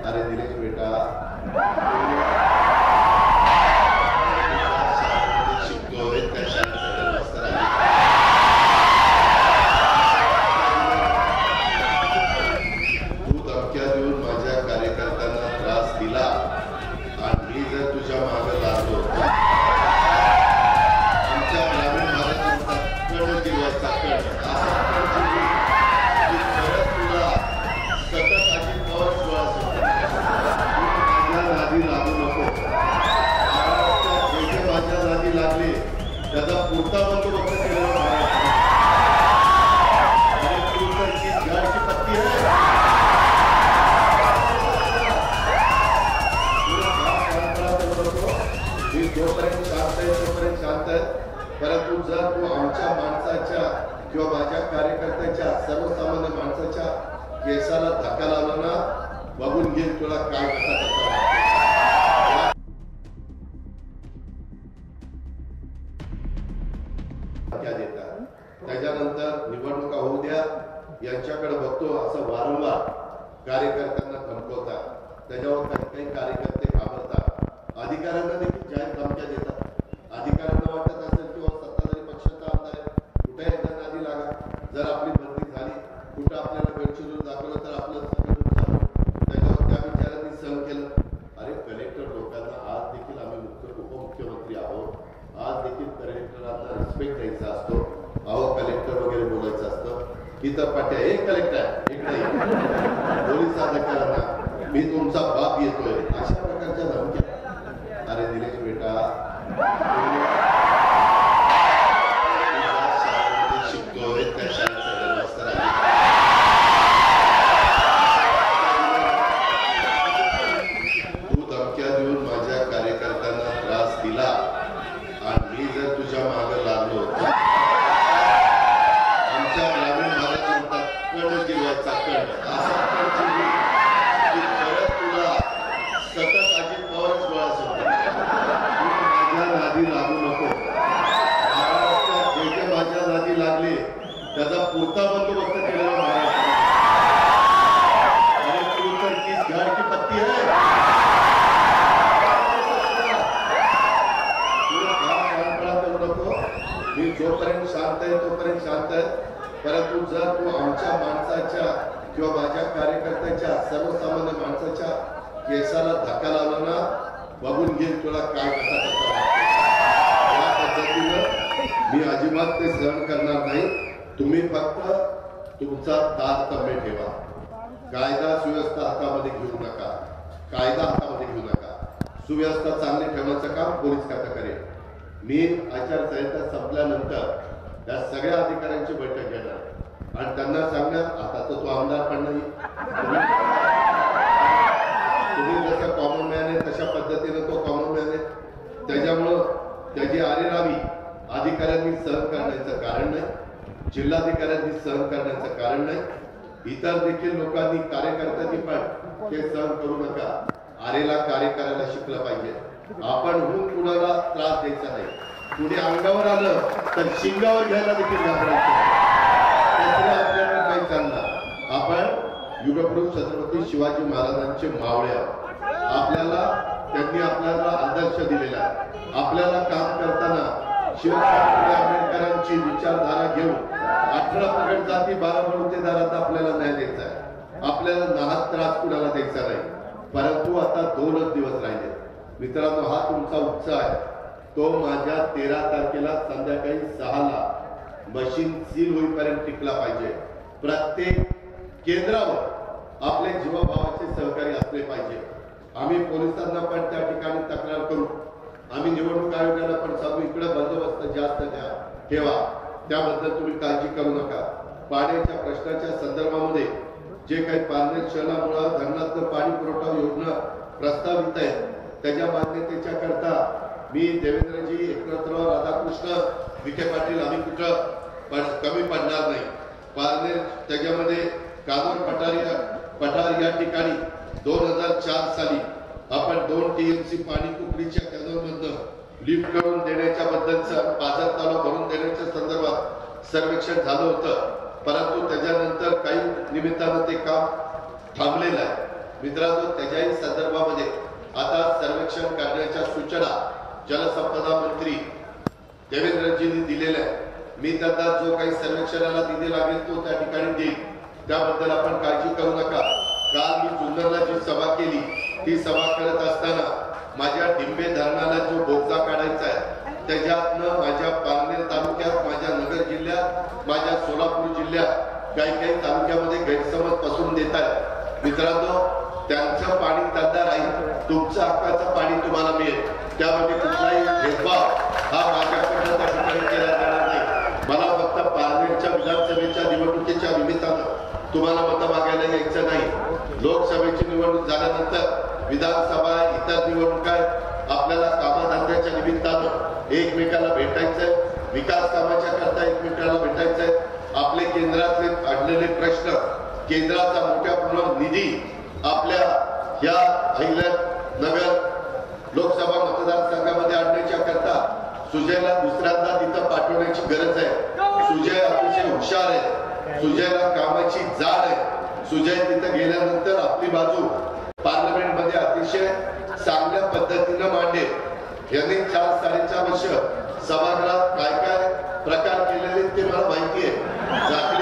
अरे दिनेश बेटा शिकतोय तू धमक्या देऊन माझ्या कार्यकर्त्यांना त्रास दिला आणि मी जर तुझ्या मागे लागलो आमच्या ग्रामीण भागात कण जीवाचा कण तुला सतत अशी पॉवर माझ्या नादी लागू नको जे माझ्या नादी लागले त्याचा पुरता बंदोबस्त केलेला आणि तू तर ती झाडची पत्ती आहे मी जोपर्यंत शांत आहे तोपर्यंत शांत आहे परंतु जर तू आमच्या माणसाच्या किंवा माझ्या कार्यकर्त्याच्या सर्वसामान्य माणसाच्या केसाला धक्का लावला ना बघून घेईल तुला काय कसा देतात त्याच्यानंतर निवडणुका होऊ द्या यांच्याकडे बघतो असं वारंवार कार्यकर्त्यांना धमकवतात त्याच्यावर काही काही कार्यकर्ते घाबरतात अधिकाऱ्यांना देखील जाहीर धमक्या देतात अधिकाऱ्यांना वाटत असेल किंवा सत्ताधारी पक्षाचा आमदार आहे कुठे एकदा नादी लागा जर आपली बदली झाली कुठं आपल्याला गडचिरोली दाखवलं तर आपलं त्याच्यावर त्या विचारांनी सहन केलं अरे कलेक्टर लोकांना आज देखील आम्ही उपमुख्यमंत्री आहोत आज देखील कलेक्टरांना रिस्पेक्ट द्यायचा असतो अहो कलेक्टर वगैरे बोलायचं असतं इथं पाट्या एक कलेक्टर इकडे पोलीस अधिकाऱ्यांना मी तुमचा बाप येतोय अशा प्रकारच्या धमक्या अरे दिनेश बेटा शिकतोय तू धमक्या देऊन माझ्या कार्यकर्त्यांना त्रास दिला आणि मी जर तुझ्या मागे लागलो आमच्या ग्रामीण भागात कण जीवाचा कण तुला सतत अशी पॉवर माझ्या नादी लागू नको जे जे माझ्या नादी लागले त्याचा पुरता बंदोबस्त केलेला महाराष्ट्र आणि तू तर तीच झाडची पत्ती आहे मी जोपर्यंत शांत आहे तोपर्यंत शांत आहे परंतु जर तू आमच्या माणसाच्या किंवा माझ्या कार्यकर्त्याच्या सर्वसामान्य माणसाच्या केसाला धक्का लावला ना बघून घेईल तुला काय कसा या पद्धतीनं मी अजिबात ते सहन करणार नाही तुम्ही फक्त तुमचा तारतम्य ठेवा कायदा सुव्यवस्था हातामध्ये घेऊ नका कायदा हातामध्ये घेऊ नका सुव्यवस्था चांगली ठेवण्याचं काम पोलीस खातं करेल मी आचारसंहिता संपल्यानंतर या सगळ्या अधिकाऱ्यांची बैठक घेणार आणि त्यांना सांगणार आता तर तो आमदार पण नाही तुम्ही जसं कॉमन मॅन आहे तशा पद्धतीने तो कॉमन मॅन आहे त्याच्यामुळं त्याची आरेरावी अधिकाऱ्यांनी सहन करण्याचं कारण नाही जिल्हाधिकाऱ्यांनी सहन करण्याचं कारण नाही इतर देखील लोकांनी कार्यकर्त्यांनी पण ते सहन करू नका आरेला कार्य करायला शिकलं पाहिजे आपण होऊन कुणाला त्रास द्यायचा नाही पुढे अंगावर आलं तर शिंगावर घ्यायला देखील घाबरायचं आपल्याला काही चालणार आपण युगपुरुष छत्रपती शिवाजी महाराजांचे मावळे आपल्याला त्यांनी आपल्याला आदर्श दिलेला आहे आपल्याला काम करताना शिवशास्त्री आंबेडकरांची विचारधारा घेऊन 18 पगड जाती 12 बलुतेदारात आपल्याला न्याय द्यायचा आहे आपल्याला नाहक त्रास कुणाला द्यायचा नाही परंतु आता 2च दिवस राहिले मित्रांनो हा तुमचा उत्साह आहे तो माझ्या 13 तारखेला संध्याकाळी 6ला मशीन सील होईपर्यंत टिकला पाहिजे प्रत्येक केंद्रावर आपले जीवाभावाचे सहकारी असले पाहिजे आम्ही पोलिसांना पण त्या ठिकाणी तक्रार करू आम्ही निवडणूक आयोगाला पण सांगू इकडे बंदोबस्त जास्त द्या ठेवा त्याबद्दल तुम्ही काळजी करू नका पाण्याच्या प्रश्नाच्या संदर्भामध्ये जे काही पारनेर शहरामुळे धरणातून पाणी पुरवठा योजना प्रस्तावित आहे त्याच्या मान्यतेच्या करता मी देवेंद्रजी एकनाथराव राधाकृष्ण विखे पाटील आम्ही कुठं कमी पडणार नाही पारनेर त्याच्यामध्ये कानूर पठार या ठिकाणी 2004 साली आपण 2 TMC पाणी कुकडीच्या कॅनलमधनं लिफ्ट करून देण्याच्या बद्दलचं पाझर तलाव भरून देण्याच्या संदर्भात सर्वेक्षण झालं होतं परंतु त्याच्यानंतर काही निमित्तानं ते काम थांबलेलं आहे मित्रांनो, त्याच्याही संदर्भामध्ये आता सर्वेक्षण करण्याच्या सूचना जलसंपदा मंत्री देवेंद्रजींनी दिलेल्या आहे. मी त्यांना जो काही सर्वेक्षणाला निधी लागेल तो त्या ठिकाणी देईल, त्याबद्दल आपण काळजी करू नका. काल मी जुन्नरला जी सभा केली ती सभा करत असताना माझ्या डिंबे धरणाला जो बोगदा काढायचा आहे त्याच्यातनं माझ्या पारनेर तालुक्यात, माझ्या नगर जिल्ह्यात, माझ्या सोलापूर जिल्ह्यात काही तालुक्यामध्ये गैरसमज पसरून देत आहेत. मित्रांनो, त्यांचं पाणी त्यांना राहील, तुमचं हक्काचं पाणी तुम्हाला मिळेल. त्यामध्ये कुठलाही भेदभाव हा माझ्याकडनं त्या ठिकाणी केला जाणार नाही. मला फक्त पारनेरच्या विधानसभेच्या निवडणुकीच्या निमित्तानं तुम्हाला मतं मागायला यायचं नाही. लोकसभेची निवडणूक झाल्यानंतर विधानसभा, इतर निवडणुका आपल्याला कामधंद्याच्या निमित्तानं एकमेकाला भेटायचंय, विकास कामाच्या करता एकमेकाला भेटायचंय. आपले केंद्रातले अडलेले प्रश्न, केंद्राचा मोठ्या प्रमाणात निधी आपल्या या अहिल्यानगर लोकसभा मतदारसंघामध्ये आणण्याच्या करता सुजयला दुसऱ्यांदा तिथं पाठवण्याची गरज आहे. सुजय अतिशय हुशार आहे, सुजयला कामाची जाण आहे. सुजय तिथं गेल्यानंतर आपली बाजू पार्लमेंटमध्ये अतिशय चांगल्या पद्धतीनं मांडेल. यांनी 4-4.5 वर्ष सभागृहात काय काय प्रकार केलेले ते मला माहिती आहे.